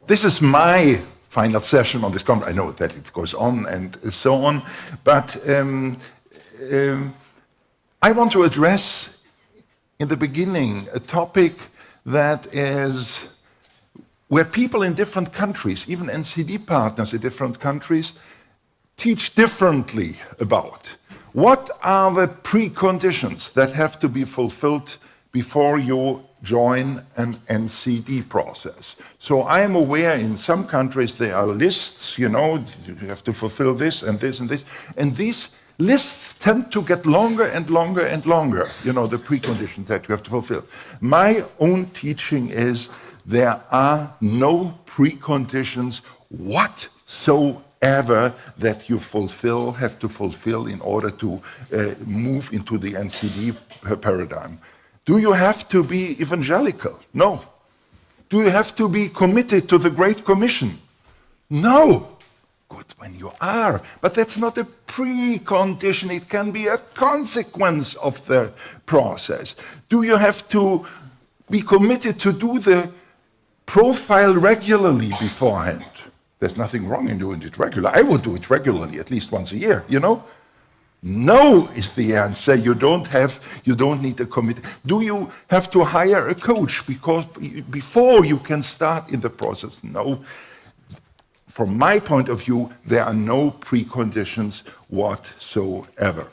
This is my final session on this conference. I know that it goes on and so on, but I want to address in the beginning a topic that is where people in different countries, even NCD partners in different countries, teach differently about. What are the preconditions that have to be fulfilled before you join an NCD process? So I am aware in some countries there are lists, you have to fulfill this and this and this, and these lists tend to get longer and longer and longer, the preconditions that you have to fulfill. My own teaching is there are no preconditions whatsoever that you have to fulfill in order to move into the NCD paradigm. Do you have to be evangelical? No. Do you have to be committed to the Great Commission? No. Good when you are, but that's not a precondition. It can be a consequence of the process. Do you have to be committed to do the profile regularly beforehand? There's nothing wrong in doing it regularly. I would do it regularly, at least once a year, No is the answer. You don't need a committee. Do you have to hire a coach before you can start in the process? No. From my point of view, there are no preconditions whatsoever.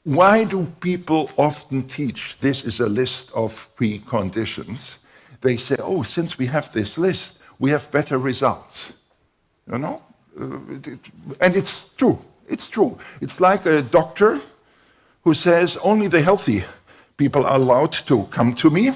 Why do people often teach this is a list of preconditions? They say, since we have this list, we have better results. And it's true. It's true. It's like a doctor who says only the healthy people are allowed to come to me.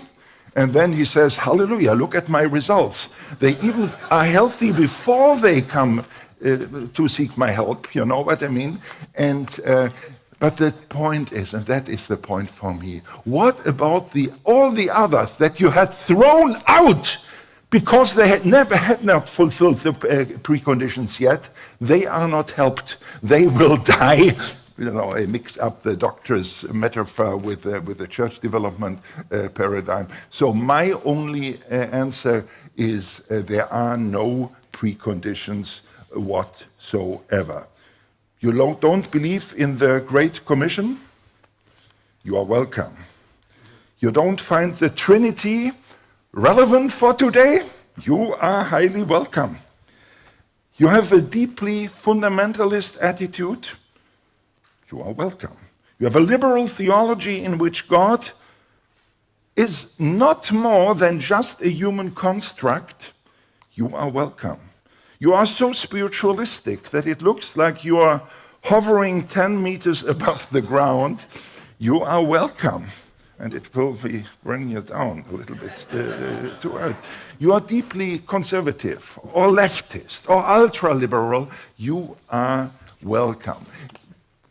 And then he says, hallelujah, look at my results. They even are healthy before they come to seek my help, you know what I mean? But the point is, and that is the point for me, what about all the others that you had thrown out because they had not fulfilled the preconditions yet? They are not helped. They will die. I mix up the doctor's metaphor with the church development paradigm. So my only answer is there are no preconditions whatsoever. You don't believe in the Great Commission? You are welcome. You don't find the Trinity relevant for today? You are highly welcome. You have a deeply fundamentalist attitude? You are welcome. You have a liberal theology in which God is not more than just a human construct. You are welcome. You are so spiritualistic that it looks like you are hovering 10 meters above the ground. You are welcome. And it will bring you down a little bit to earth. You are deeply conservative or leftist or ultra-liberal. You are welcome.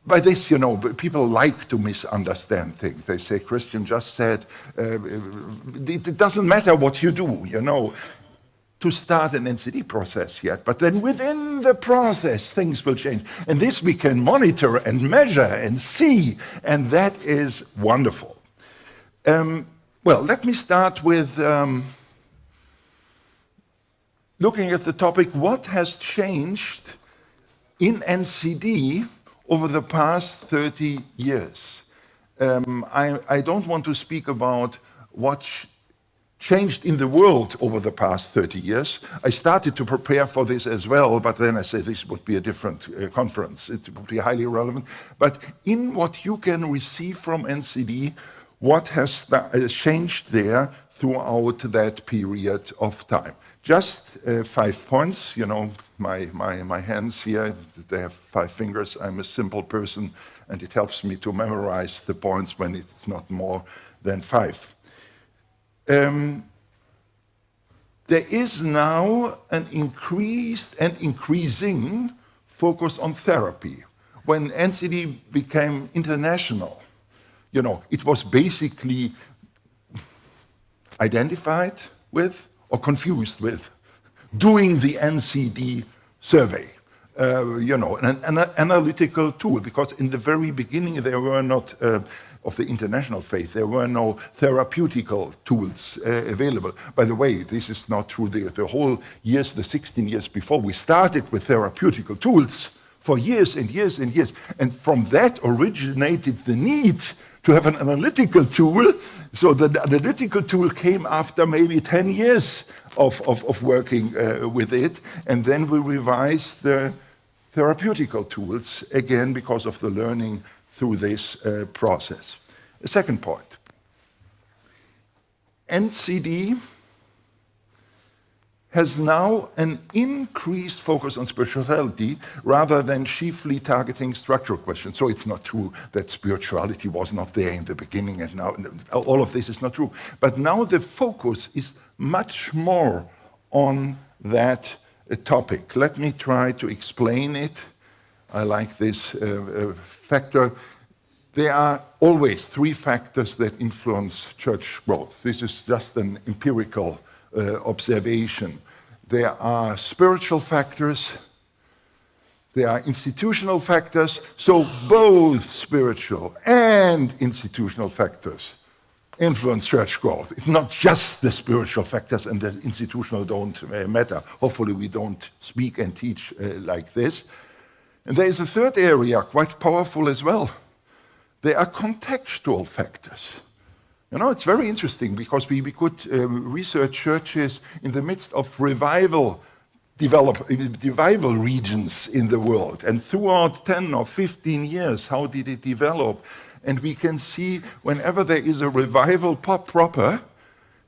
By this, people like to misunderstand things. They say, Christian just said, it doesn't matter what you do, to start an NCD process yet. But then within the process, things will change. And this we can monitor and measure and see. And that is wonderful. Let me start with looking at the topic, what has changed in NCD over the past 30 years. I don't want to speak about what changed in the world over the past 30 years. I started to prepare for this as well, but then I said this would be a different conference. It would be highly relevant. But in what you can receive from NCD, what has changed there throughout that period of time? Just 5 points, my hands here, they have 5 fingers. I'm a simple person, and it helps me to memorize the points when it's not more than 5. There is now an increased and increasing focus on therapy. When NCD became international, it was basically identified with or confused with doing the NCD survey. an analytical tool, because in the very beginning there were not, of the international faith, there were no therapeutical tools available. By the way, this is not true. The whole years, the 16 years before, we started with therapeutical tools for years and years and years. And from that originated the need to have an analytical tool. So the analytical tool came after maybe 10 years of working with it. And then we revised the therapeutical tools again because of the learning through this process. A second point. NCD has now an increased focus on spirituality rather than chiefly targeting structural questions. So it's not true that spirituality was not there in the beginning and now all of this is not true. But now the focus is much more on that topic. Let me try to explain it. I like this factor. There are always three factors that influence church growth. This is just an empirical observation. There are spiritual factors, there are institutional factors, so both spiritual and institutional factors influence church growth. It's not just the spiritual factors and the institutional don't matter. Hopefully we don't speak and teach like this. And there is a third area, quite powerful as well. There are contextual factors. You know, it's very interesting because we could research churches in the midst of revival regions in the world. And throughout 10 or 15 years, how did it develop? And we can see whenever there is a revival proper,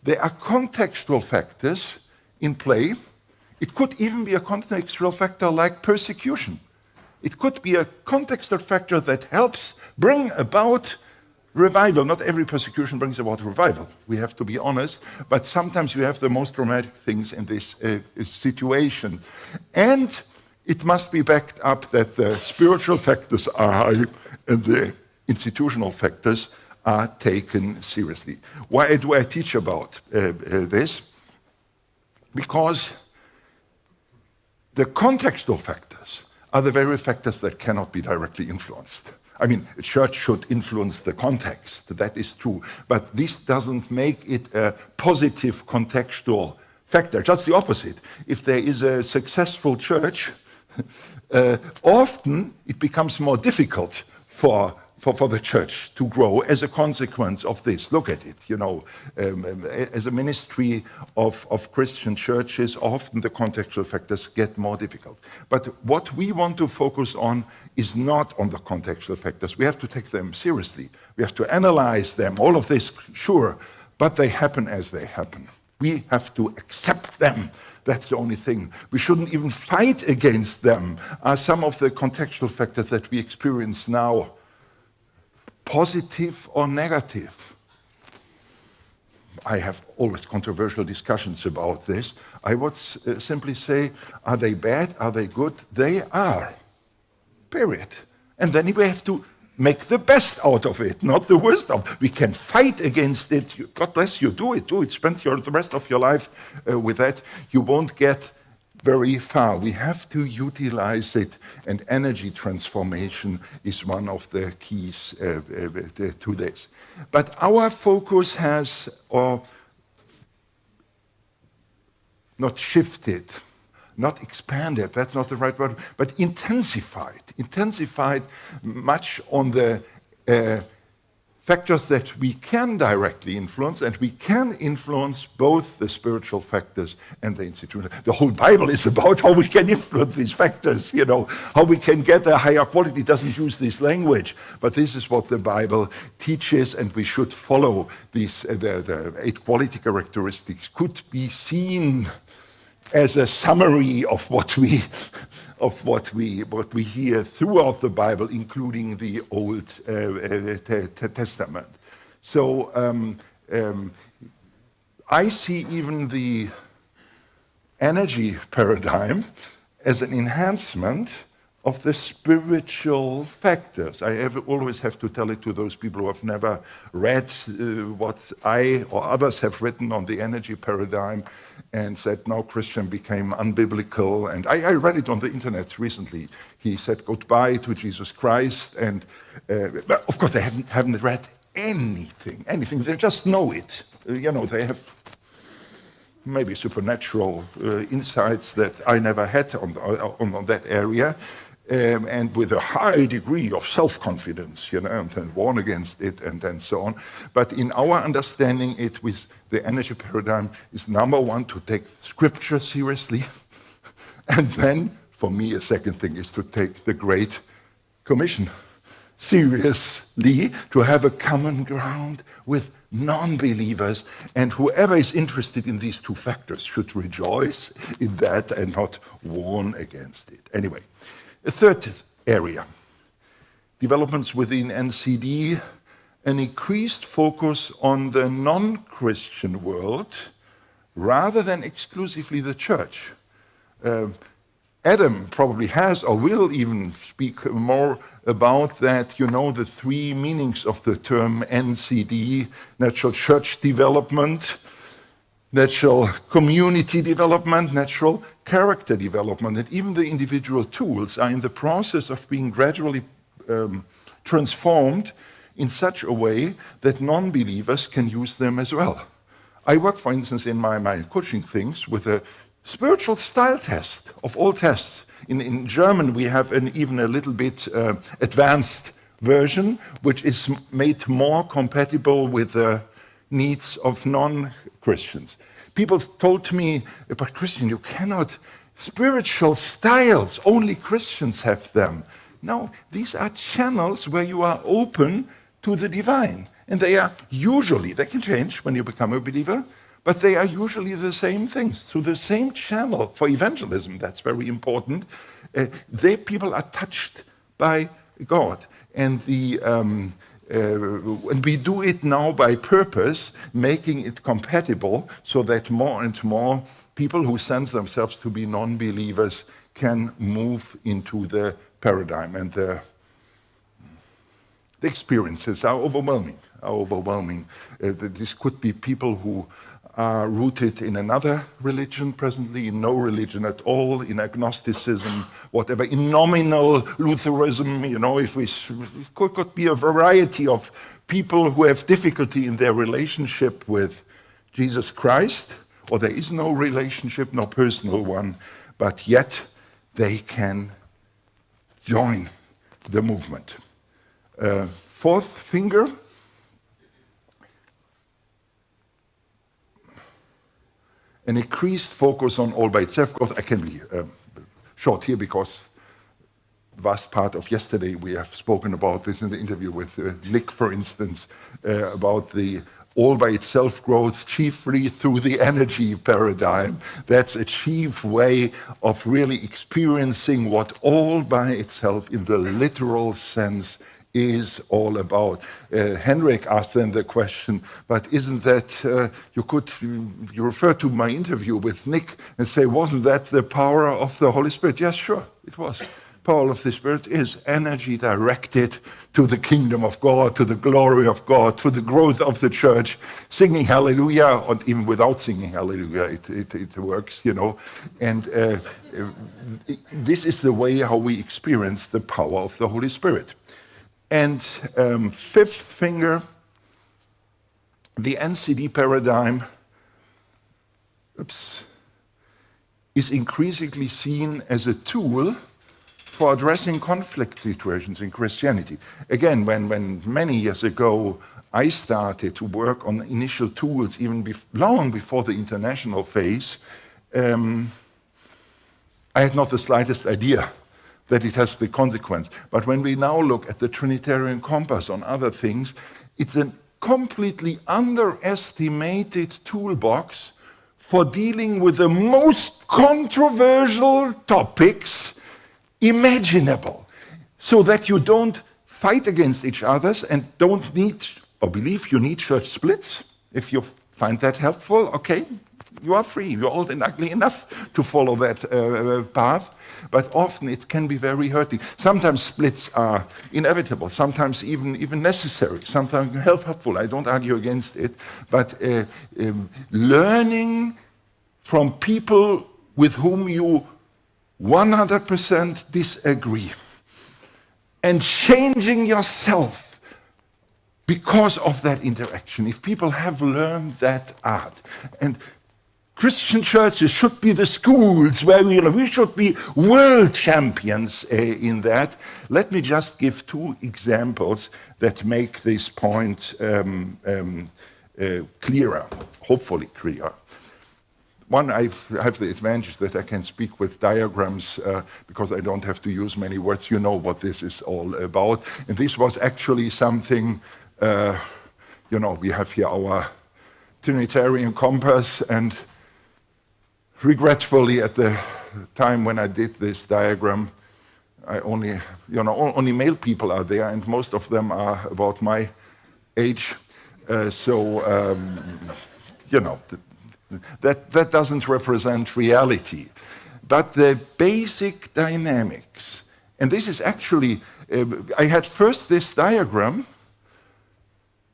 there are contextual factors in play. It could even be a contextual factor like persecution. It could be a contextual factor that helps bring about revival. Not every persecution brings about revival, we have to be honest, but sometimes you have the most dramatic things in this situation. And it must be backed up that the spiritual factors are high and the institutional factors are taken seriously. Why do I teach about this? Because the contextual factors are the very factors that cannot be directly influenced. I mean, a church should influence the context, that is true, but this doesn't make it a positive contextual factor, just the opposite. If there is a successful church, often it becomes more difficult for the church to grow as a consequence of this. Look at it, you know, as a ministry of Christian churches, often the contextual factors get more difficult. But what we want to focus on is not on the contextual factors. We have to take them seriously. We have to analyze them, all of this, sure, but they happen as they happen. We have to accept them. That's the only thing. We shouldn't even fight against them. Are some of the contextual factors that we experience now positive or negative? I have always controversial discussions about this. I would simply say, are they bad? Are they good? They are. Period. And then we have to make the best out of it, not the worst of it. We can fight against it. God bless you. Do it. Spend the rest of your life with that. You won't get very far. We have to utilize it, and energy transformation is one of the keys to this. But our focus has not shifted, not expanded, that's not the right word, but intensified much on the factors that we can directly influence, and we can influence both the spiritual factors and the institutional. The whole Bible is about how we can influence these factors, you know, how we can get a higher quality. It doesn't use this language, but this is what the Bible teaches, and we should follow these. The 8 quality characteristics could be seen as a summary of what we hear throughout the Bible, including the Old Testament. So I see even the energy paradigm as an enhancement of the spiritual factors. I always have to tell it to those people who have never read what I or others have written on the energy paradigm and said, now Christian became unbiblical. And I read it on the internet recently. He said goodbye to Jesus Christ. And of course, they haven't read anything. They just know it. They have maybe supernatural insights that I never had on that area. And with a high degree of self-confidence, and warn against it, and so on. But in our understanding it with the energy paradigm is number one, to take Scripture seriously. And then, for me, a second thing is to take the Great Commission seriously, to have a common ground with non-believers. And whoever is interested in these two factors should rejoice in that and not warn against it. Anyway. A third area, developments within NCD, an increased focus on the non-Christian world rather than exclusively the church. Adam probably has or will even speak more about that, the three meanings of the term NCD, natural church development, natural community development, natural character development, and even the individual tools are in the process of being gradually transformed in such a way that non-believers can use them as well. I work, for instance, in my coaching things with a spiritual style test of all tests. In German, we have even a little bit advanced version, which is made more compatible with the needs of non-Christians. People told me, but Christian, you cannot, spiritual styles, only Christians have them. No, these are channels where you are open to the divine. And they are usually, they can change when you become a believer, but they are usually the same things. Through the same channel for evangelism, that's very important. People are touched by God. And and we do it now by purpose, making it compatible so that more and more people who sense themselves to be non-believers can move into the paradigm. And the experiences are overwhelming. This could be people who are rooted in another religion presently, in no religion at all, in agnosticism, whatever, in nominal Lutheranism, it could be a variety of people who have difficulty in their relationship with Jesus Christ, or there is no relationship, no personal one, but yet they can join the movement. Fourth finger, an increased focus on all by itself. Of course, I can be short here because the vast part of yesterday we have spoken about this in the interview with Nick, for instance, about the all by itself growth chiefly through the energy paradigm. That's a chief way of really experiencing what all by itself in the literal sense is all about. Henrik asked then the question, but isn't that, you refer to my interview with Nick and say, wasn't that the power of the Holy Spirit? Yes, sure, it was. Power of the Spirit is energy directed to the kingdom of God, to the glory of God, to the growth of the church. Singing hallelujah, and even without singing hallelujah, it works, And this is the way how we experience the power of the Holy Spirit. And fifth finger, the NCD paradigm is increasingly seen as a tool for addressing conflict situations in Christianity. Again, when many years ago I started to work on initial tools, even long before the international phase, I had not the slightest idea that it has the consequence. But when we now look at the Trinitarian compass on other things, it's a completely underestimated toolbox for dealing with the most controversial topics imaginable, so that you don't fight against each other and don't need or believe you need church splits. If you find that helpful, okay, You are free. You're old and ugly enough to follow that path, but often it can be very hurting. Sometimes splits are inevitable, sometimes even necessary, sometimes helpful. I don't argue against it, but learning from people with whom you 100% disagree and changing yourself because of that interaction. If people have learned that art, and Christian churches should be the schools where we should be world champions in that. Let me just give two examples that make this point clearer, hopefully clearer. One, I have the advantage that I can speak with diagrams because I don't have to use many words. You know what this is all about. And this was actually something, we have here our Trinitarian compass, and regretfully, at the time when I did this diagram, I only male people are there, and most of them are about my age. That doesn't represent reality. But the basic dynamics, and this is actually, I had first this diagram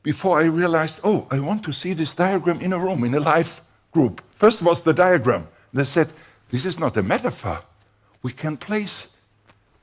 before I realized, I want to see this diagram in a room, in a live group. First was the diagram. They said, this is not a metaphor. We can place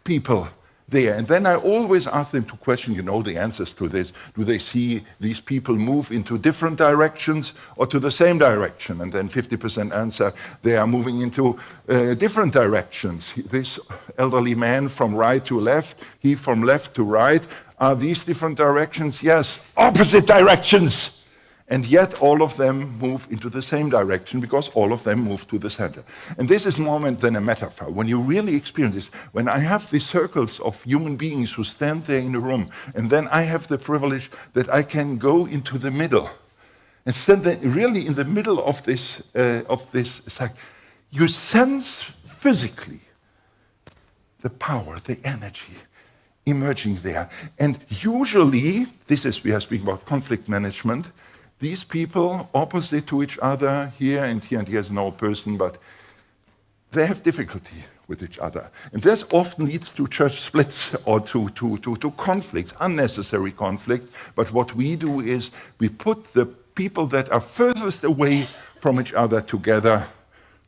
people there. And then I always ask them to question, the answers to this. Do they see these people move into different directions or to the same direction? And then 50% answer, they are moving into different directions. This elderly man from right to left, he from left to right. Are these different directions? Yes, opposite directions. And yet all of them move into the same direction because all of them move to the center. And this is more than a metaphor. When you really experience this, when I have these circles of human beings who stand there in a room, and then I have the privilege that I can go into the middle and stand there really in the middle of this cycle, you sense physically the power, the energy emerging there. And usually, we are speaking about conflict management. These people, opposite to each other, here and here, and here's no person, but they have difficulty with each other. And this often leads to church splits or to conflicts, unnecessary conflicts. But what we do is we put the people that are furthest away from each other together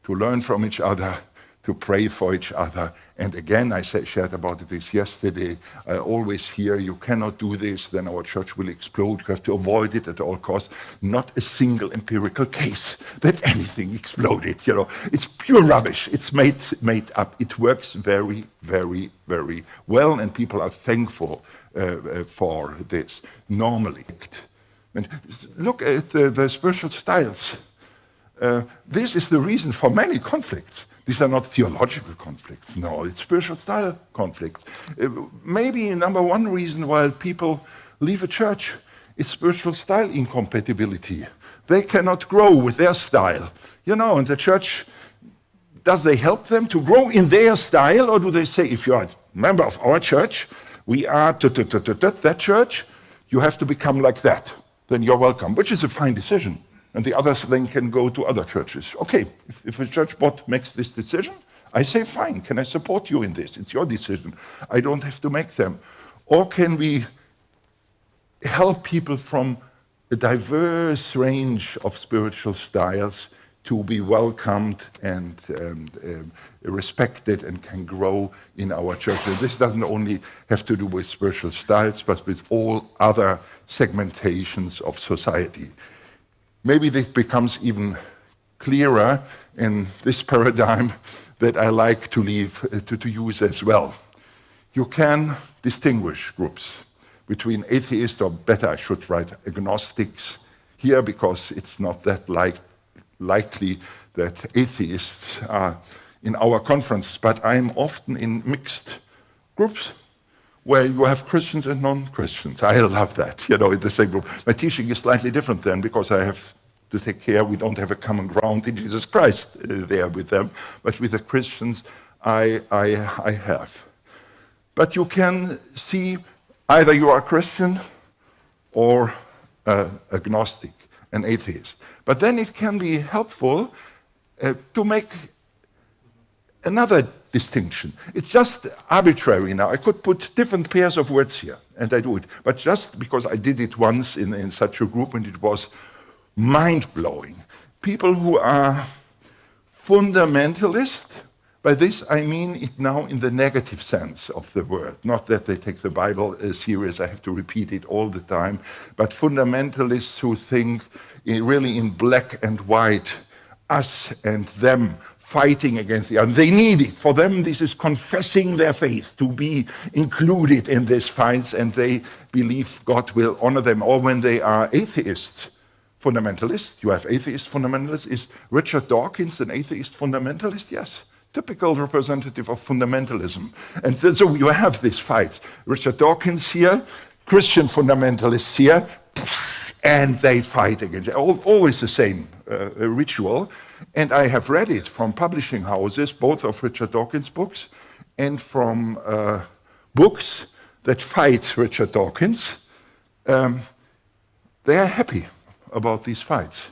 to learn from each other, to pray for each other. And again, I shared about this yesterday. I always hear, you cannot do this, then our church will explode. You have to avoid it at all costs. Not a single empirical case that anything exploded. It's pure rubbish. It's made up. It works very, very, very well, and people are thankful for this normally. And look at the spiritual styles. This is the reason for many conflicts. These are not theological conflicts. No, it's spiritual style conflicts. Maybe number one reason why people leave a church is spiritual style incompatibility. They cannot grow with their style. And the church, does they help them to grow in their style, or do they say, if you are a member of our church, we are that church, you have to become like that. Then you're welcome, which is a fine decision. And the others then can go to other churches. Okay, if a church board makes this decision, I say, fine, can I support you in this? It's your decision. I don't have to make them. Or can we help people from a diverse range of spiritual styles to be welcomed and respected and can grow in our church? And this doesn't only have to do with spiritual styles, but with all other segmentations of society. Maybe this becomes even clearer in this paradigm that I like to use as well. You can distinguish groups between atheists, or better, I should write agnostics here, because it's not that likely that atheists are in our conferences, but I'm often in mixed groups where you have Christians and non-Christians. I love that, in the same group. My teaching is slightly different then, because I have to take care we don't have a common ground in Jesus Christ there with them. But with the Christians, I have. But you can see either you are a Christian or agnostic. an atheist. But then it can be helpful to make another distinction. It's just arbitrary now. I could put different pairs of words here, and I do it. But just because I did it once in such a group, and it was mind-blowing. People who are fundamentalist, by this I mean it now in the negative sense of the word, not that they take the Bible serious, I have to repeat it all the time, but fundamentalists who think really in black and white, us and them, fighting against the other. They need it. For them, this is confessing their faith, to be included in these fights, and they believe God will honor them. Or when they are atheists, fundamentalists, you have atheist fundamentalists. Is Richard Dawkins an atheist fundamentalist? Yes. Typical representative of fundamentalism. And so you have these fights. Richard Dawkins here, Christian fundamentalists here, and they fight against it. Always the same ritual. And I have read it from publishing houses, both of Richard Dawkins' books and from books that fight Richard Dawkins. They are happy about these fights.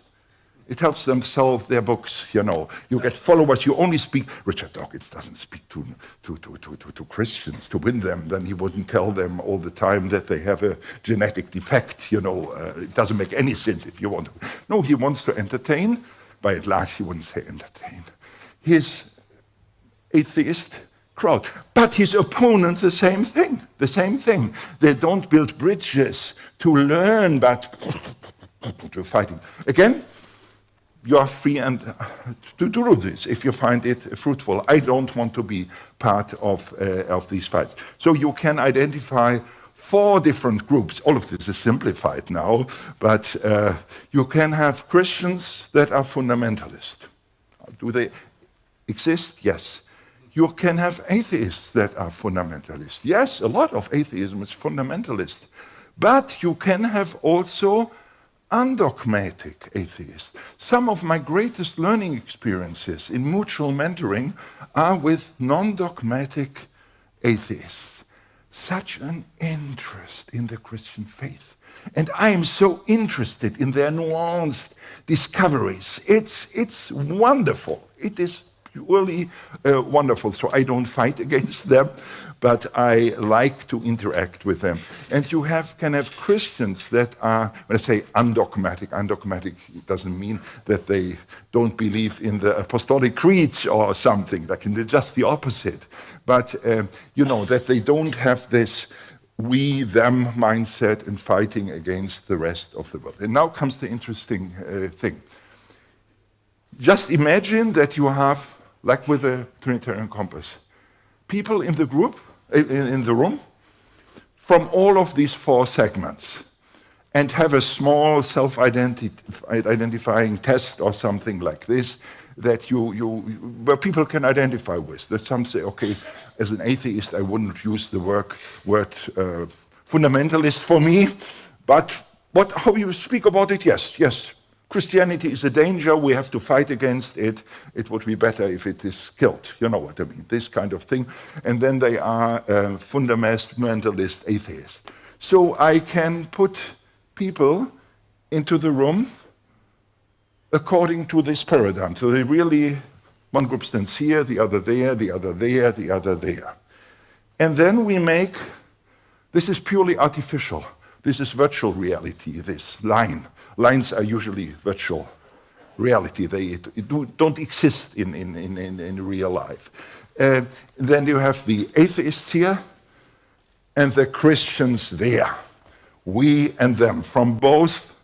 It helps them sell their books, you know. You get followers, you only speak. Richard Dawkins doesn't speak to Christians to win them. Then he wouldn't tell them all the time that they have a genetic defect, you know. It doesn't make any sense if you want to. No, he wants to entertain. By and large, he wouldn't say entertain. His atheist crowd. But his opponents, the same thing. The same thing. They don't build bridges to learn, but to fighting. Again, you are free and to do this if you find it fruitful. I don't want to be part of these fights. So you can identify 4 different groups. All of this is simplified now, but you can have Christians that are fundamentalist. Do they exist? Yes. You can have atheists that are fundamentalist. Yes, a lot of atheism is fundamentalist. But you can have also undogmatic atheists. Some of my greatest learning experiences in mutual mentoring are with non-dogmatic atheists. Such an interest in the Christian faith. And I am so interested in their nuanced discoveries. It's wonderful. It is purely wonderful. So I don't fight against them, but I like to interact with them. And you can have Christians that are, when I say undogmatic doesn't mean that they don't believe in the apostolic creed or something, like just the opposite. But, you know, that they don't have this we-them mindset and fighting against the rest of the world. And now comes the interesting thing. Just imagine that you have, like with a Trinitarian compass, people in the group, in the room, from all of these 4 segments, and have a small self-identifying test or something like this that where people can identify with. That some say, okay, as an atheist, I wouldn't use the word fundamentalist for me, but how you speak about it, yes. Christianity is a danger, we have to fight against it. It would be better if it is killed. You know what I mean, this kind of thing. And then they are fundamentalist atheists. So I can put people into the room according to this paradigm. So they really, one group stands here, the other there, the other there, the other there. And then we make, this is purely artificial. This is virtual reality, this line. Lines are usually virtual reality. They don't exist in real life. Then you have the atheists here and the Christians there. We and them, from both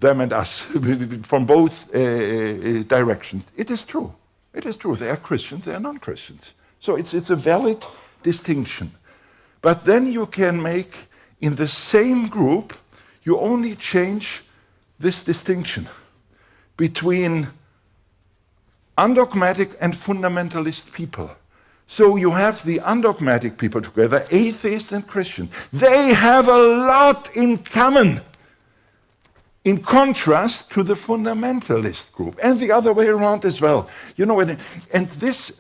them and us, from both directions. It is true. It is true. They are Christians, they are non-Christians. So it's a valid distinction. But then you can make, in the same group, you only change this distinction between undogmatic and fundamentalist people. So you have the undogmatic people together, atheists and Christians. They have a lot in common, in contrast to the fundamentalist group, and the other way around as well. You know, and this,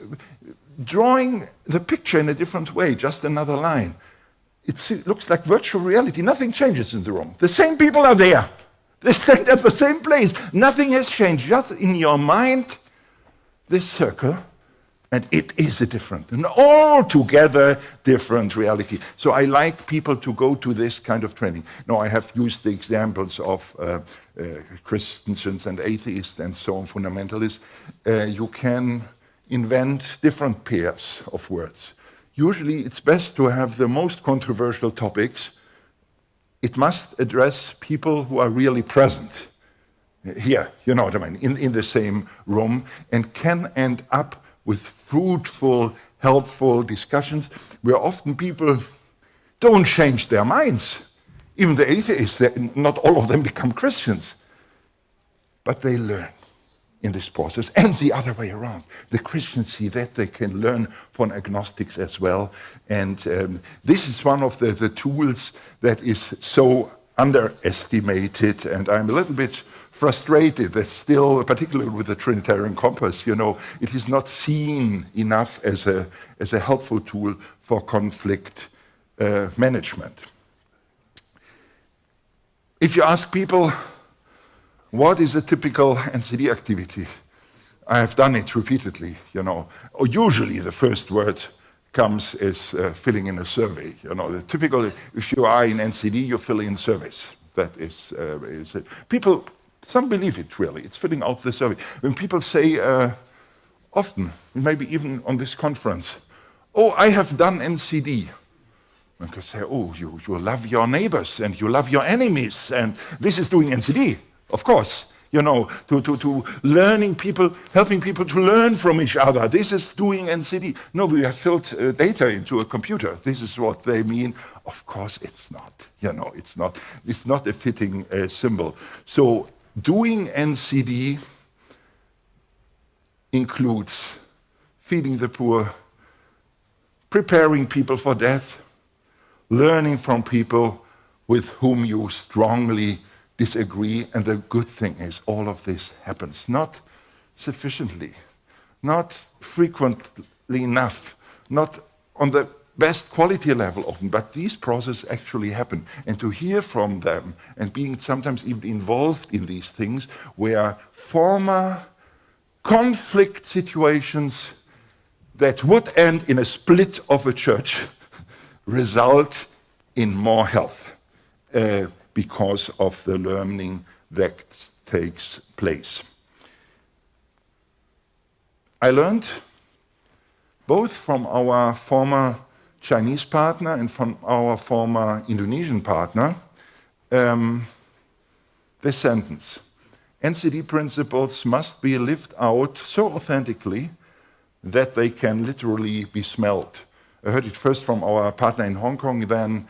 drawing the picture in a different way, just another line, it looks like virtual reality. Nothing changes in the room. The same people are there. They stand at the same place. Nothing has changed. Just in your mind, this circle, and it is a different, an altogether different reality. So I like people to go to this kind of training. Now, I have used the examples of Christians and atheists and so on, fundamentalists. You can invent different pairs of words. Usually, it's best to have the most controversial topics. It must address people who are really present here, you know what I mean, in the same room, and can end up with fruitful, helpful discussions where often people don't change their minds. Even the atheists, not all of them become Christians, but they learn in this process, and the other way around. The Christians see that they can learn from agnostics as well, and this is one of the tools that is so underestimated, and I'm a little bit frustrated that still, particularly with the Trinitarian compass, you know, it is not seen enough as a helpful tool for conflict management. If you ask people, what is a typical NCD activity? I have done it repeatedly, you know. Or usually the first word comes as filling in a survey. You know, the typical, if you are in NCD, you fill in surveys. That is it. People, some believe it really, it's filling out the survey. When people say, often, maybe even on this conference, oh, I have done NCD. One can say, oh, you love your neighbors and you love your enemies, and this is doing NCD. Of course, you know, to learning people, helping people to learn from each other. This is doing NCD. No, we have filled data into a computer. This is what they mean. Of course, it's not. You know, it's not a fitting symbol. So doing NCD includes feeding the poor, preparing people for death, learning from people with whom you strongly disagree, and the good thing is all of this happens not sufficiently, not frequently enough, not on the best quality level often, but these processes actually happen. And to hear from them and being sometimes even involved in these things where former conflict situations that would end in a split of a church result in more health. Because of the learning that takes place. I learned both from our former Chinese partner and from our former Indonesian partner this sentence: NCD principles must be lived out so authentically that they can literally be smelled. I heard it first from our partner in Hong Kong, then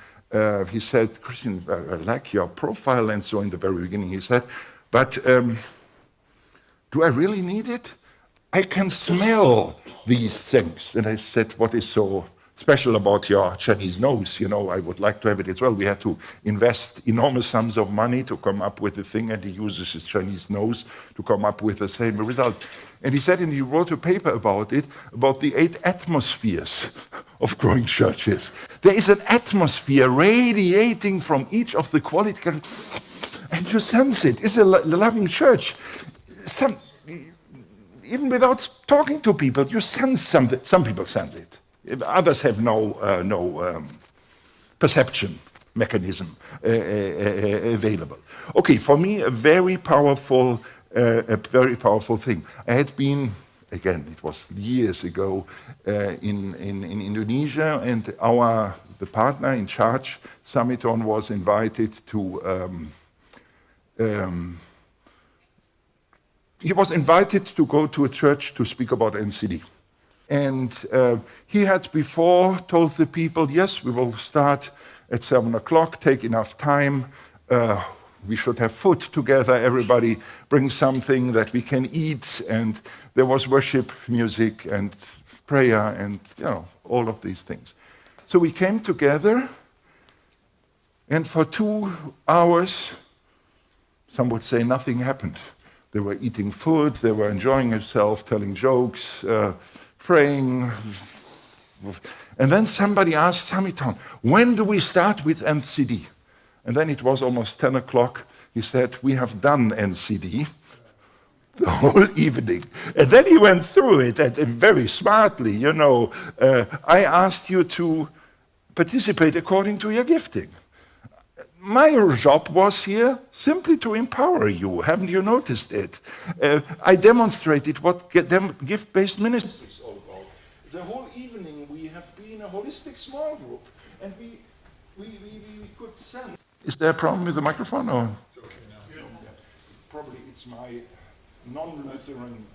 he said, Christian, I like your profile, and so in the very beginning he said, but do I really need it? I can smell these things. And I said, what is so special about your Chinese nose? You know, I would like to have it as well. We had to invest enormous sums of money to come up with the thing, and he uses his Chinese nose to come up with the same result. And he said, and he wrote a paper about it, about the 8 atmospheres of growing churches. There is an atmosphere radiating from each of the quality, and you sense it. It's a loving church. Even without talking to people, you sense something. Some people sense it. Others have no perception mechanism available. Okay, for me, a very powerful thing. I had been, again, it was years ago, in Indonesia, and the partner in charge, Samiton, was invited to. He was invited to go to a church to speak about NCD. And he had before told the people, yes, we will start at 7 o'clock, take enough time, we should have food together, everybody bring something that we can eat, and there was worship music and prayer and, you know, all of these things. So we came together, and for 2 hours, some would say nothing happened. They were eating food, they were enjoying themselves, telling jokes, praying. And then somebody asked Samiton, when do we start with NCD? And then it was almost 10 o'clock. He said, we have done NCD the whole evening. And then he went through it and very smartly, I asked you to participate according to your gifting. My job was here simply to empower you. Haven't you noticed it? I demonstrated what gift-based ministry is all about. The whole evening we have been a holistic small group, and we could sense. Is there a problem with the microphone? Or? It's okay now. Yeah. Probably it's my non-Lutheran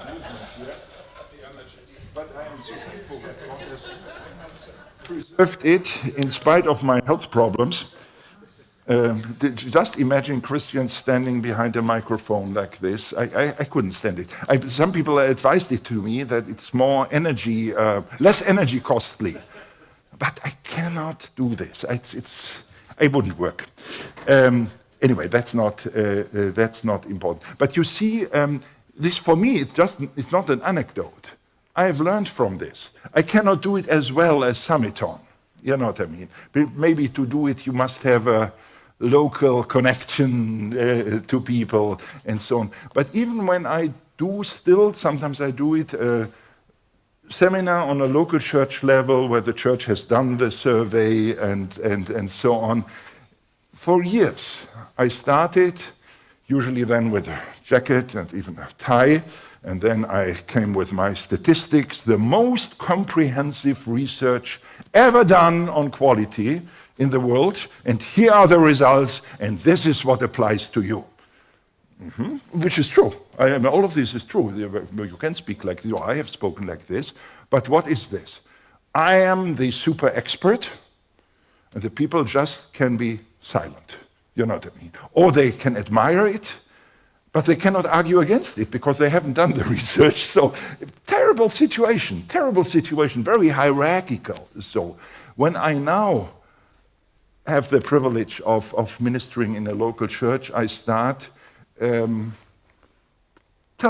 movement here. But I am so thankful that God has preserved it in spite of my health problems. Just imagine Christians standing behind a microphone like this. I couldn't stand it. Some people advised it to me that it's more energy, less energy costly. But I cannot do this. It wouldn't work. Anyway, that's not important. But you see, this for me, it's not an anecdote. I have learned from this. I cannot do it as well as Summiton. You know what I mean? Maybe to do it, you must have a local connection to people and so on. But even when I do still, sometimes I do it, seminar on a local church level where the church has done the survey and so on. For years, I started, usually then with a jacket and even a tie, and then I came with my statistics, the most comprehensive research ever done on quality in the world, and here are the results, and this is what applies to you. Which is true. All of this is true. You can speak like this, or I have spoken like this, but what is this? I am the super expert, and the people just can be silent. You know what I mean? Or they can admire it, but they cannot argue against it because they haven't done the research. So, terrible situation, very hierarchical. So, when I now have the privilege of ministering in a local church, I start, tell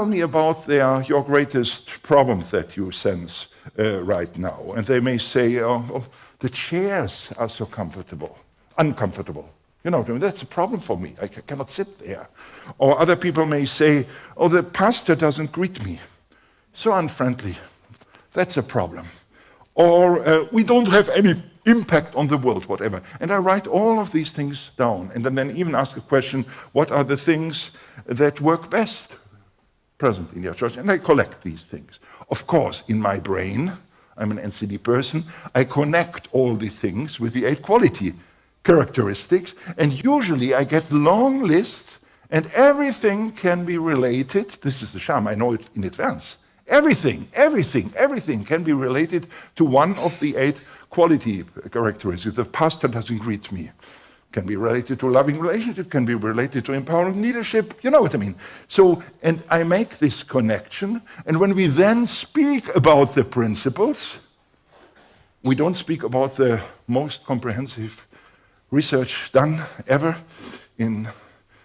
me about your greatest problem that you sense right now. And they may say, oh, the chairs are so uncomfortable. You know, that's a problem for me. I cannot sit there. Or other people may say, oh, the pastor doesn't greet me. So unfriendly. That's a problem. Or we don't have any impact on the world, whatever. And I write all of these things down and then even ask a question, what are the things that work best present in your church? And I collect these things. Of course, in my brain, I'm an NCD person, I connect all the things with the 8 quality characteristics, and usually I get long lists, and everything can be related. This is the charm, I know it in advance. Everything can be related to one of the 8 quality characteristics. The pastor doesn't greet me. Can be related to a loving relationship, can be related to empowering leadership, you know what I mean. So, and I make this connection, and when we then speak about the principles, we don't speak about the most comprehensive research done ever in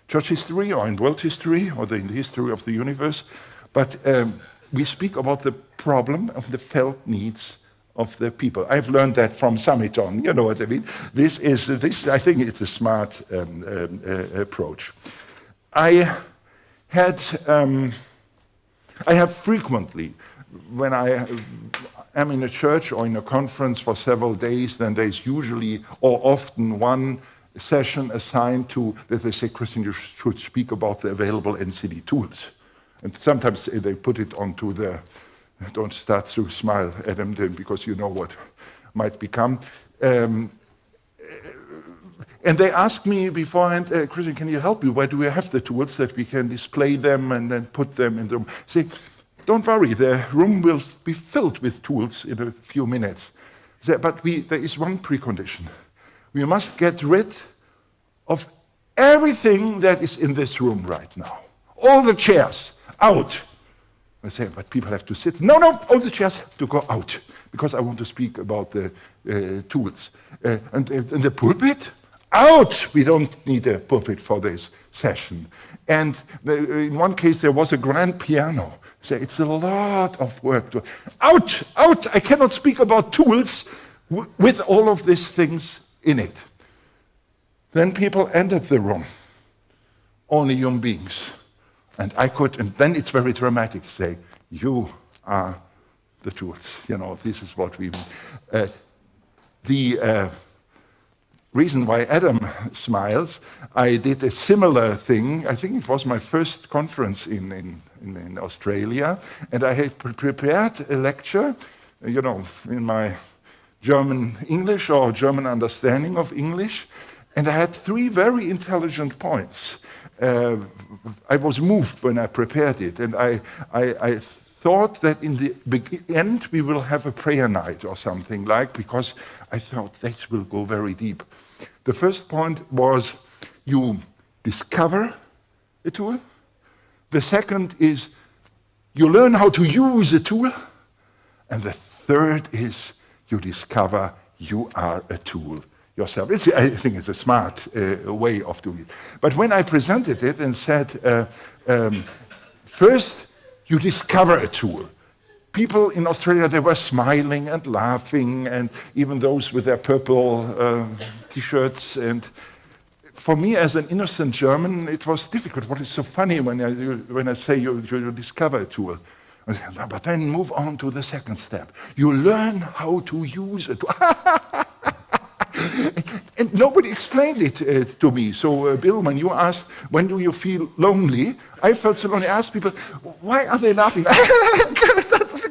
church history or in world history or in the history of the universe, but we speak about the problem of the felt needs of the people. I've learned that from Summiton, you know what I mean? This I think it's a smart approach. I have frequently, when I am in a church or in a conference for several days, then there's usually or often one session assigned to, that they say, Christian, you should speak about the available NCD tools. And sometimes they put it onto the, don't start to smile at them then because you know what might become. And they ask me beforehand, Christian, can you help me? Where do we have the tools that we can display them and then put them in the room? Say, don't worry, the room will be filled with tools in a few minutes. But there is one precondition. We must get rid of everything that is in this room right now. All the chairs, out. I say, but people have to sit. No, all the chairs have to go out because I want to speak about the tools. And the pulpit, out. We don't need a pulpit for this session. And in one case, there was a grand piano. So it's a lot of work. Out! I cannot speak about tools with all of these things in it. Then people entered the room, only human beings. And then it's very dramatic, say, you are the tools. This is what we mean. The reason why Adam smiles, I did a similar thing. I think it was my first conference in Australia, and I had prepared a lecture, in my German English or German understanding of English, and I had 3 very intelligent points. I was moved when I prepared it, and I thought that in the end we will have a prayer night or something because I thought this will go very deep. The first point was you discover a tool. The second is you learn how to use a tool. And the third is you discover you are a tool yourself. I think it's a smart way of doing it. But when I presented it and said, first you discover a tool. People in Australia, they were smiling and laughing, and even those with their purple T-shirts. And for me, as an innocent German, it was difficult. What is so funny when I say you discover a tool? But then move on to the second step. You learn how to use a tool. And nobody explained it to me. So, Bill, when you asked, when do you feel lonely? I felt so lonely. I asked people, why are they laughing?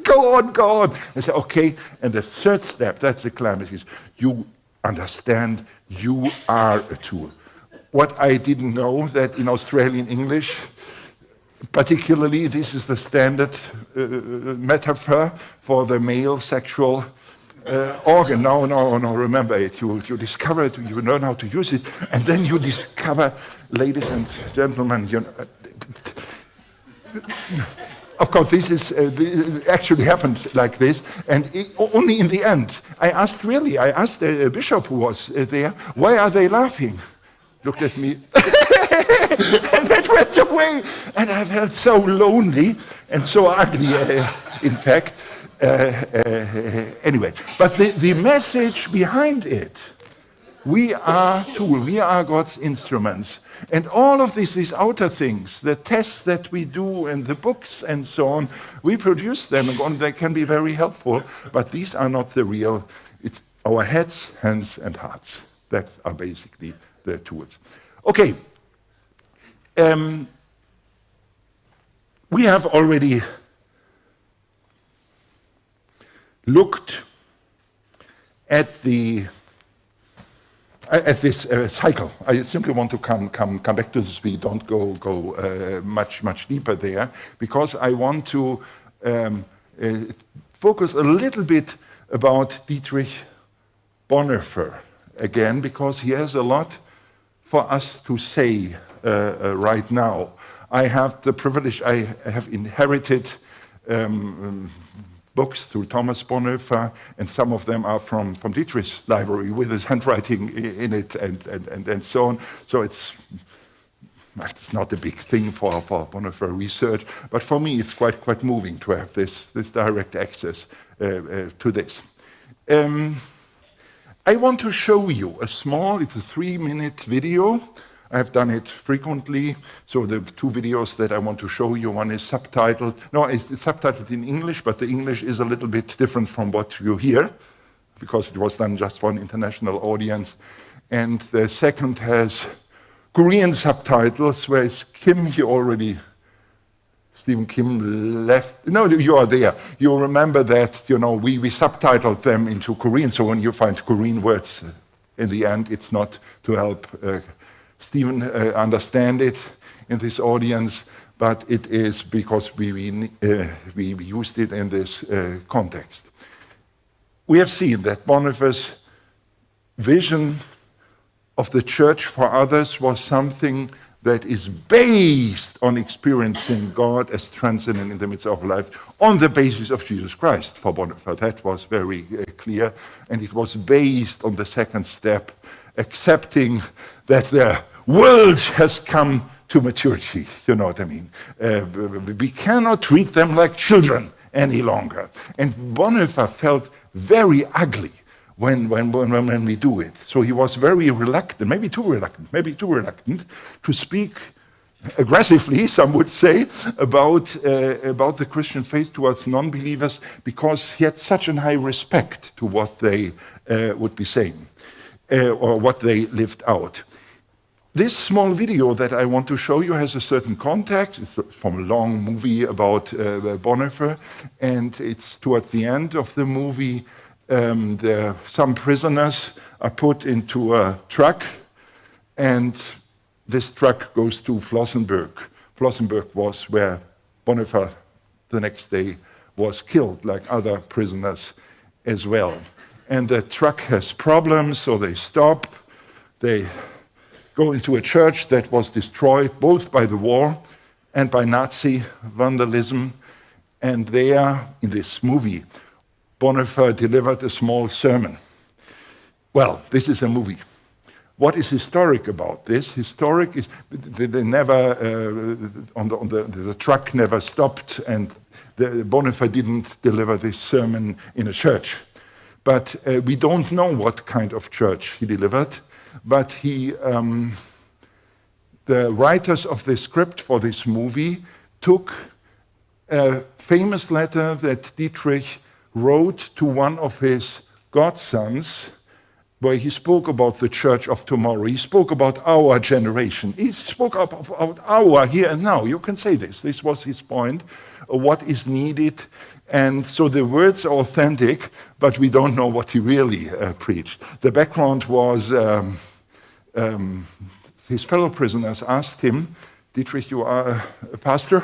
Go on. I said, okay. And the third step, that's the climax, is you understand you are a tool. What I didn't know, that in Australian English, particularly, this is the standard metaphor for the male sexual organ. No, remember it. You discover it, you learn how to use it, and then you discover, ladies and gentlemen, of course, this actually happened like this, and only in the end. I asked a bishop who was there, why are they laughing? Looked at me, and that went away, and I felt so lonely and so ugly, in fact. Anyway, but the message behind it, we are tools, we are God's instruments. And all of these outer things, the tests that we do and the books and so on, we produce them and they can be very helpful, but these are not the real, it's our heads, hands and hearts. That are basically the tools. Okay, we have already looked at this cycle. I simply want to come back to this. We don't go much deeper there, because I want to focus a little bit about Dietrich Bonhoeffer again, because he has a lot for us to say right now. I have the privilege, I have inherited books through Thomas Bonhoeffer, and some of them are from Dietrich's library with his handwriting in it and so on. So it's not a big thing for Bonhoeffer research, but for me it's quite moving to have this direct access to this. I want to show you it's a 3-minute video. I have done it frequently, so the 2 videos that I want to show you, one is subtitled. No, it's subtitled in English, but the English is a little bit different from what you hear, because it was done just for an international audience. And the second has Korean subtitles, whereas Stephen Kim left. No, you are there. You remember that, we subtitled them into Korean, so when you find Korean words in the end, it's not to help Stephen understand it in this audience, but it is because we used it in this context. We have seen that Bonhoeffer's vision of the church for others was something that is based on experiencing God as transcendent in the midst of life on the basis of Jesus Christ for Bonhoeffer. That was very clear, and it was based on the second step, accepting that the world has come to maturity, you know what I mean? We cannot treat them like children any longer. And Bonhoeffer felt very ugly when we do it. So he was very reluctant, maybe too reluctant to speak aggressively, some would say, about the Christian faith towards non-believers, because he had such a high respect to what they would be saying or what they lived out. This small video that I want to show you has a certain context. It's from a long movie about Bonhoeffer, and it's towards the end of the movie. Some prisoners are put into a truck, and this truck goes to Flossenbürg. Flossenbürg was where Bonhoeffer the next day was killed, like other prisoners as well. And the truck has problems, so they stop. They go into a church that was destroyed both by the war and by Nazi vandalism. And there, in this movie, Bonhoeffer delivered a small sermon. Well, this is a movie. What is historic about this? Historic is they never, the truck never stopped, and Bonhoeffer didn't deliver this sermon in a church. But we don't know what kind of church he delivered. But the writers of the script for this movie took a famous letter that Dietrich wrote to one of his godsons, where he spoke about the church of tomorrow. He spoke about our generation. He spoke about our here and now. You can say this. This was his point, what is needed. And so the words are authentic, but we don't know what he really preached. The background was his fellow prisoners asked him, Dietrich, you are a pastor?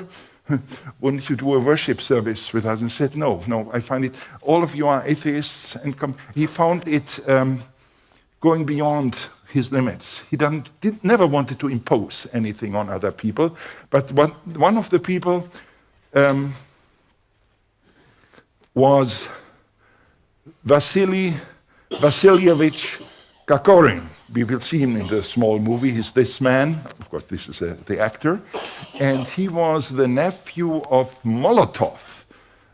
Wouldn't you do a worship service with us? And said, no, I find it, all of you are atheists. And he found it going beyond his limits. He never wanted to impose anything on other people. But one of the people was Vasily Vasilyevich Kokorin. We will see him in the small movie. He's this man. Of course, this is the actor. And he was the nephew of Molotov.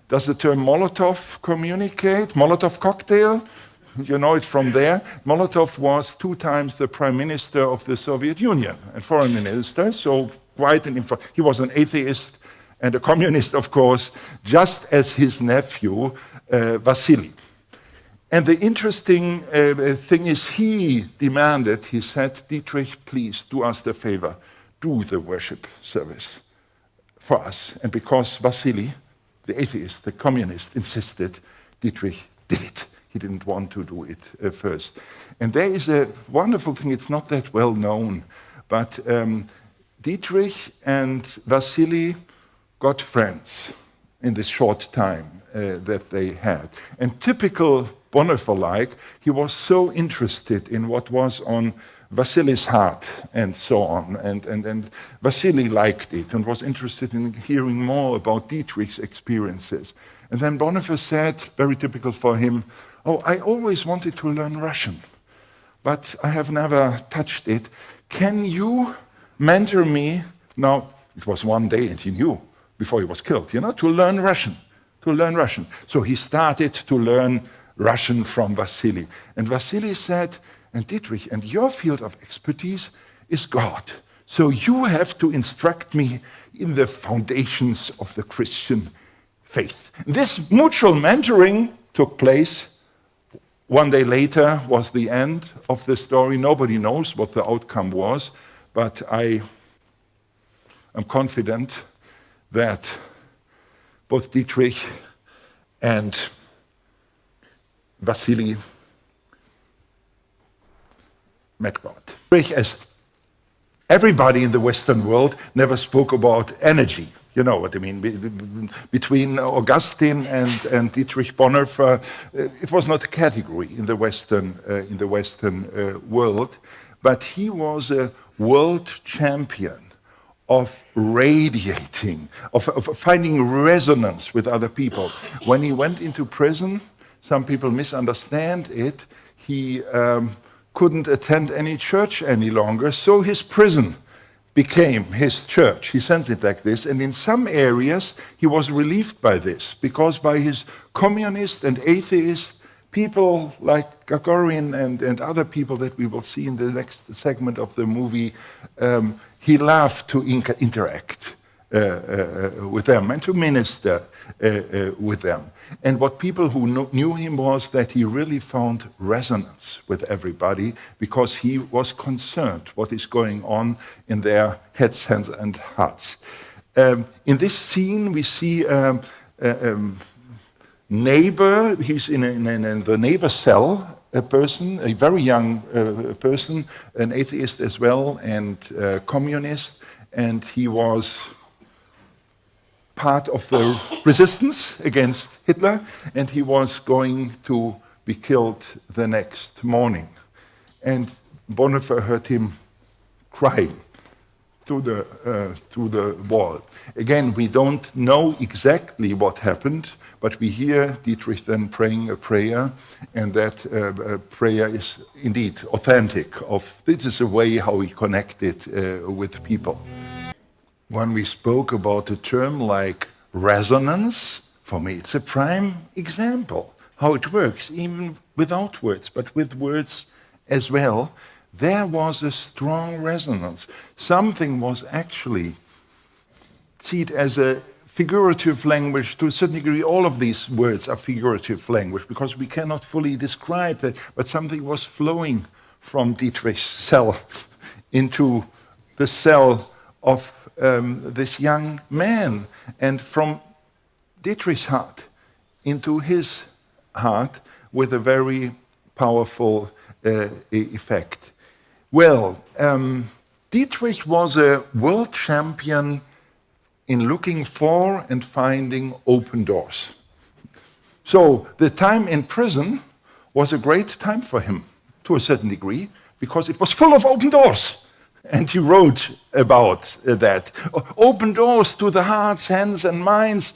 Does the term Molotov communicate? Molotov cocktail? You know it from there. Molotov was 2 times the prime minister of the Soviet Union and foreign minister, so quite an he was an atheist and a communist, of course, just as his nephew, Vasily. And the interesting thing is he demanded, he said, Dietrich, please do us the favor, do the worship service for us. And because Vasily, the atheist, the communist, insisted, Dietrich did it. He didn't want to do it first. And there is a wonderful thing, it's not that well known, but Dietrich and Vasily got friends in this short time that they had. And typical Bonhoeffer-like, he was so interested in what was on Vasily's heart and so on. And Vasily liked it and was interested in hearing more about Dietrich's experiences. And then Bonhoeffer said, very typical for him, oh, I always wanted to learn Russian, but I have never touched it. Can you mentor me? Now, it was one day and he knew before he was killed, to learn Russian, So he started to learn Russian from Vasily. And Vasily said, and Dietrich, and your field of expertise is God. So you have to instruct me in the foundations of the Christian faith. This mutual mentoring took place. One day later was the end of the story. Nobody knows what the outcome was, but I am confident that both Dietrich and Vasily met God. Dietrich, as everybody in the Western world, never spoke about energy. You know what I mean? Between Augustine and Dietrich Bonhoeffer, it was not a category in the Western world, but he was a world champion of radiating, of finding resonance with other people. When he went into prison, some people misunderstand it, he couldn't attend any church any longer, so his prison became his church. He sends it like this, and in some areas he was relieved by this, because by his communist and atheist, people like Gagarin and other people that we will see in the next segment of the movie, he loved to interact with them and to minister with them. And what people who knew him was that he really found resonance with everybody because he was concerned what is going on in their heads, hands, and hearts. In this scene, we see neighbor. He's in the neighbor cell. A person, a very young person, an atheist as well, and communist, and he was part of the resistance against Hitler, and he was going to be killed the next morning. And Bonhoeffer heard him crying through the wall. Again, we don't know exactly what happened, but we hear Dietrich then praying a prayer, and that prayer is indeed authentic. This is a way how he connected with people. When we spoke about a term like resonance, for me it's a prime example how it works, even without words, but with words as well. There was a strong resonance. Something was actually seen as a figurative language. To a certain degree, all of these words are figurative language because we cannot fully describe that, but something was flowing from Dietrich's cell into the cell of this young man, and from Dietrich's heart into his heart with a very powerful effect. Well, Dietrich was a world champion in looking for and finding open doors. So the time in prison was a great time for him, to a certain degree, because it was full of open doors. And he wrote about that. Open doors to the hearts, hands, and minds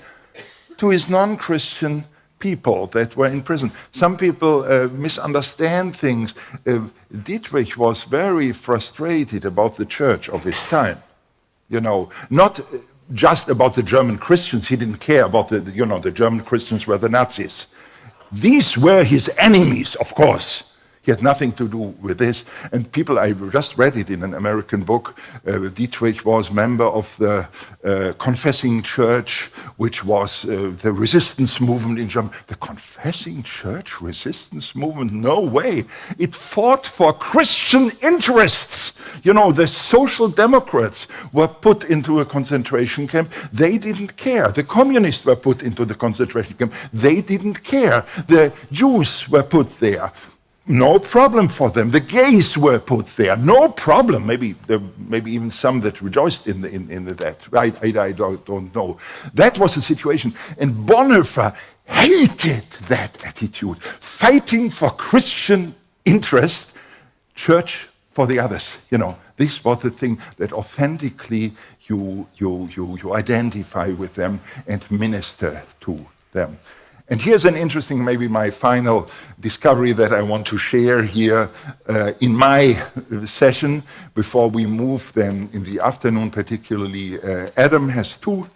to his non-Christian people that were in prison. Some people misunderstand things. Dietrich was very frustrated about the church of his time. You know, not just about the German Christians. He didn't care about the German Christians were the Nazis. These were his enemies, of course. He had nothing to do with this. And people, I just read it in an American book, Dietrich was member of the Confessing Church, which was the resistance movement in Germany. The Confessing Church resistance movement? No way. It fought for Christian interests. You know, the Social Democrats were put into a concentration camp. They didn't care. The communists were put into the concentration camp. They didn't care. The Jews were put there. No problem for them. The gays were put there. No problem. Maybe even some that rejoiced in that. I don't know. That was the situation. And Bonhoeffer hated that attitude. Fighting for Christian interest, church for the others. You know, this was the thing that authentically you identify with them and minister to them. And here's an interesting, maybe my final discovery that I want to share here in my session before we move then in the afternoon, particularly. Adam has two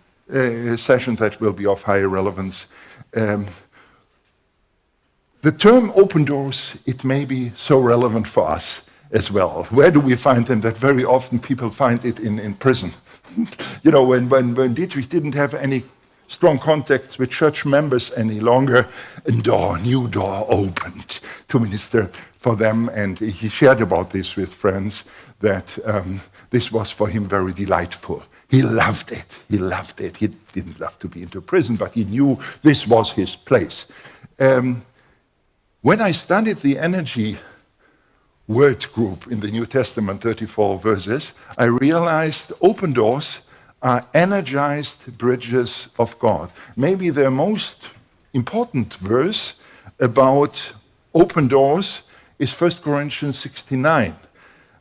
sessions that will be of high relevance. The term open doors, it may be so relevant for us as well. Where do we find them? That very often people find it in prison. You know, when Dietrich didn't have any strong contacts with church members any longer, a new door opened to minister for them, and he shared about this with friends, that this was for him very delightful. He loved it. He loved it. He didn't love to be into prison, but he knew this was his place. When I studied the energy word group in the New Testament, 34 verses, I realized open doors are energized bridges of God. Maybe the most important verse about open doors is 1 Corinthians 69,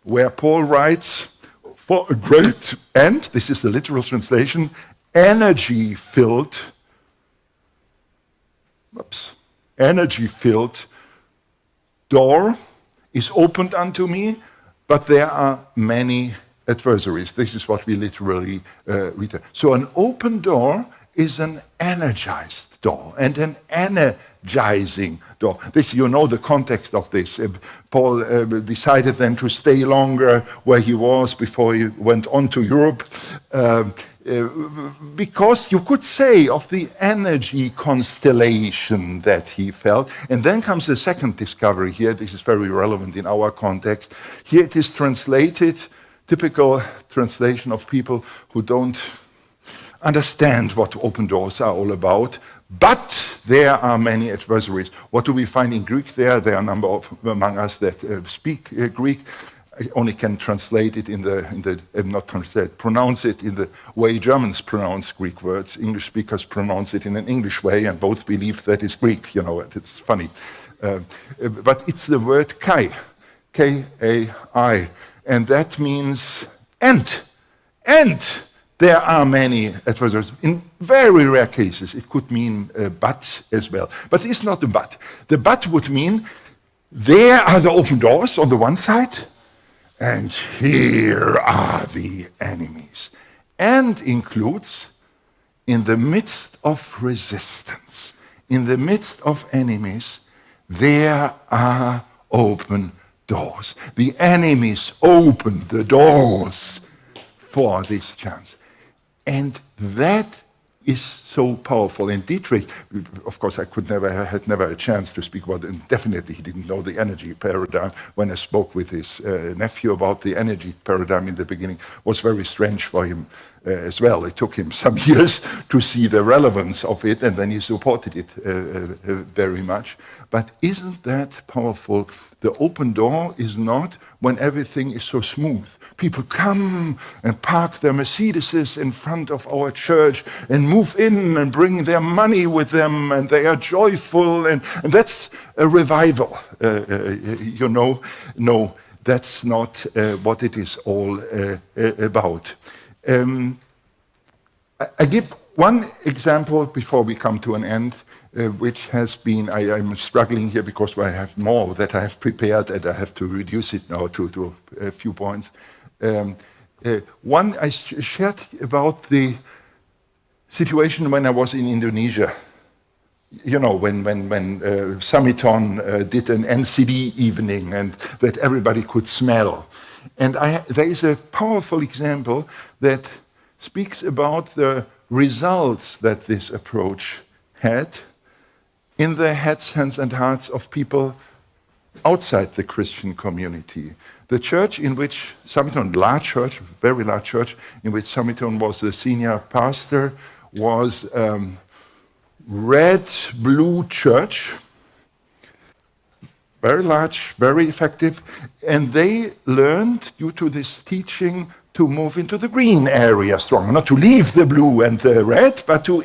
where Paul writes, for a great and, this is the literal translation, energy-filled door is opened unto me, but there are many adversaries. This is what we literally read. So an open door is an energized door and an energizing door. This, you know the context of this. Paul decided then to stay longer where he was before he went on to Europe. Because you could say of the energy constellation that he felt. And then comes the second discovery here. This is very relevant in our context. Here it is translated, typical translation of people who don't understand what open doors are all about. But there are many adversaries. What do we find in Greek there? There are a number of among us that speak Greek. I only can translate it pronounce it in the way Germans pronounce Greek words. English speakers pronounce it in an English way, and both believe that is Greek. You know, it's funny. But it's the word kai, K-A-I, and that means and. And there are many adversaries. In very rare cases, it could mean but as well. But it's not a but. The but would mean there are the open doors on the one side, and here are the enemies. And includes, in the midst of resistance, in the midst of enemies, there are open doors. The enemies open the doors for this chance. And that is so powerful. And Dietrich, of course, I had never a chance to speak about it, and definitely he didn't know the energy paradigm. When I spoke with his nephew about the energy paradigm in the beginning, was very strange for him as well. It took him some years to see the relevance of it, and then he supported it very much. But isn't that powerful? The open door is not when everything is so smooth. People come and park their Mercedeses in front of our church and move in and bring their money with them, and they are joyful, and that's a revival. You know, no, that's not what it is all about. I give one example before we come to an end, which has been, I'm struggling here because I have more that I have prepared and I have to reduce it now to a few points. One I shared about the situation when I was in Indonesia. You know, when Summiton did an NCD evening and that everybody could smell. And there is a powerful example that speaks about the results that this approach had in the heads, hands, and hearts of people outside the Christian community. The church in which Summiton, large church, very large church, in which Summiton was the senior pastor, was red-blue church, very large, very effective, and they learned, due to this teaching, to move into the green area strong, not to leave the blue and the red, but to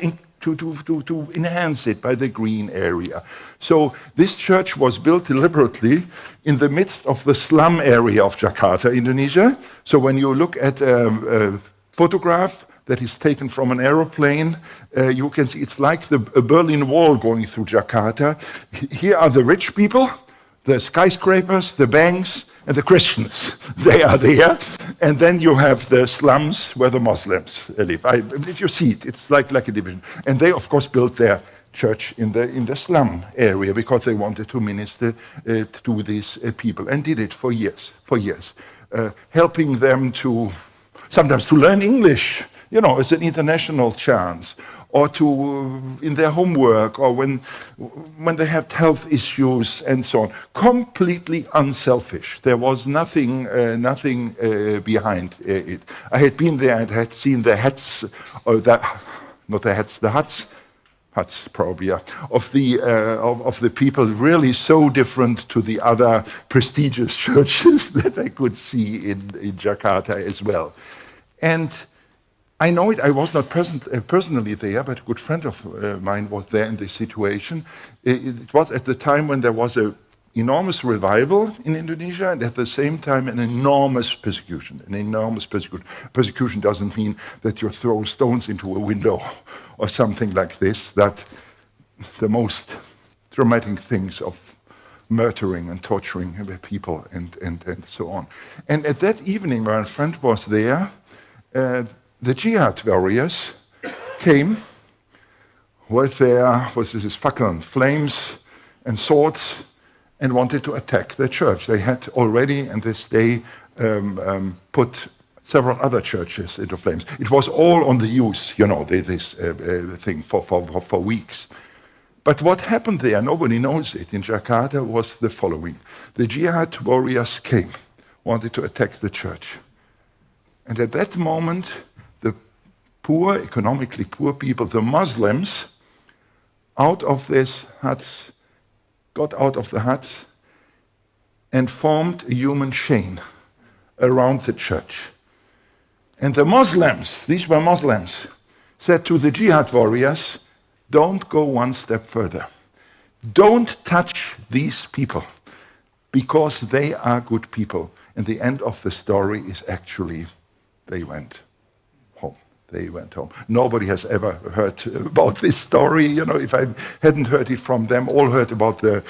enhance it by the green area. So this church was built deliberately in the midst of the slum area of Jakarta, Indonesia. So when you look at a photograph that is taken from an aeroplane, you can see it's like a Berlin Wall going through Jakarta. Here are the rich people, the skyscrapers, the banks, and the Christians. They are there. And then you have the slums where the Muslims live. You see it, it's like a division. And they, of course, built their church in the slum area because they wanted to minister to these people, and did it for years, helping them sometimes to learn English, you know, as an international chance, or in their homework, or when they had health issues and so on. Completely unselfish. There was nothing behind it. I had been there and had seen the huts, probably, yeah, of the people, really so different to the other prestigious churches that I could see in Jakarta as well. And I know it, I was not present personally there, but a good friend of mine was there in this situation. It was at the time when there was an enormous revival in Indonesia, and at the same time an enormous persecution. Persecution doesn't mean that you throw stones into a window or something like this, that the most dramatic things of murdering and torturing people and so on. And at that evening, my friend was there, the jihad warriors came with their, was this, Fackeln, flames and swords, and wanted to attack the church. They had already, in this day, put several other churches into flames. It was all on the news, you know, this thing for weeks. But what happened there, nobody knows it, in Jakarta was the following. The jihad warriors came, wanted to attack the church. And at that moment, the poor, economically poor people, the Muslims, out of these huts, got out of the huts and formed a human chain around the church. And the Muslims, these were Muslims, said to the jihad warriors, don't go one step further. Don't touch these people, because they are good people. And the end of the story is actually they went home. They went home. Nobody has ever heard about this story. You know, if I hadn't heard it from them, all heard about the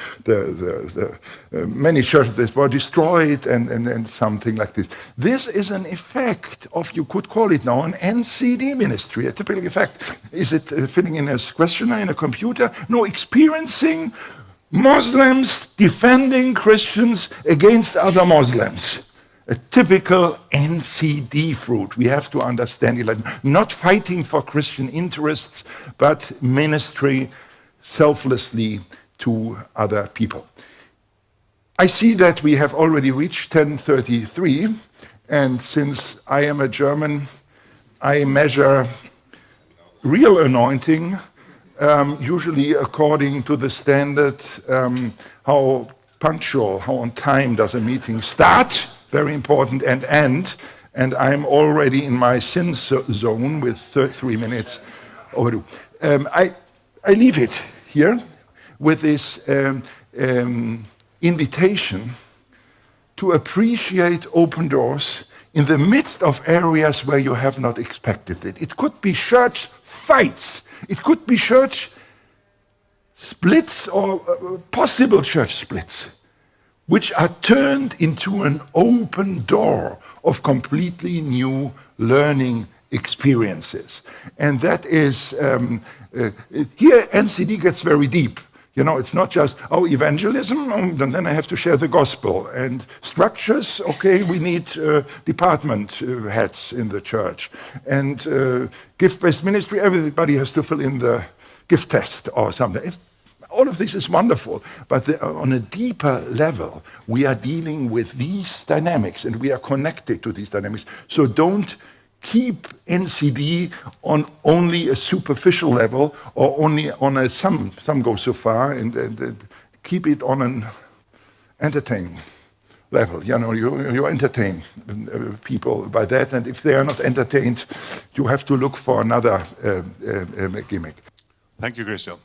many churches that were destroyed and something like this. This is an effect of, you could call it now, an NCD ministry, a typical effect. Is it filling in a questionnaire in a computer? No, experiencing Muslims defending Christians against other Muslims. A typical NCD fruit. We have to understand it, like not fighting for Christian interests, but ministry selflessly to other people. I see that we have already reached 10:33, and since I am a German, I measure real anointing, usually according to the standard, how punctual, how on time does a meeting start, very important, and end. And I'm already in my sin zone with 3 minutes overdue. I leave it here with this invitation to appreciate open doors in the midst of areas where you have not expected it. It could be church fights. It could be church splits or possible church splits, which are turned into an open door of completely new learning experiences. And that is, here NCD gets very deep. You know, it's not just, oh, evangelism, and then I have to share the gospel. And structures, okay, we need department heads in the church. And gift-based ministry, everybody has to fill in the gift test or something. All of this is wonderful, but on a deeper level, we are dealing with these dynamics, and we are connected to these dynamics. So don't keep NCD on only a superficial level, or only on a some go so far, and keep it on an entertaining level. You know, you entertain people by that, and if they are not entertained, you have to look for another gimmick. Thank you, Christian.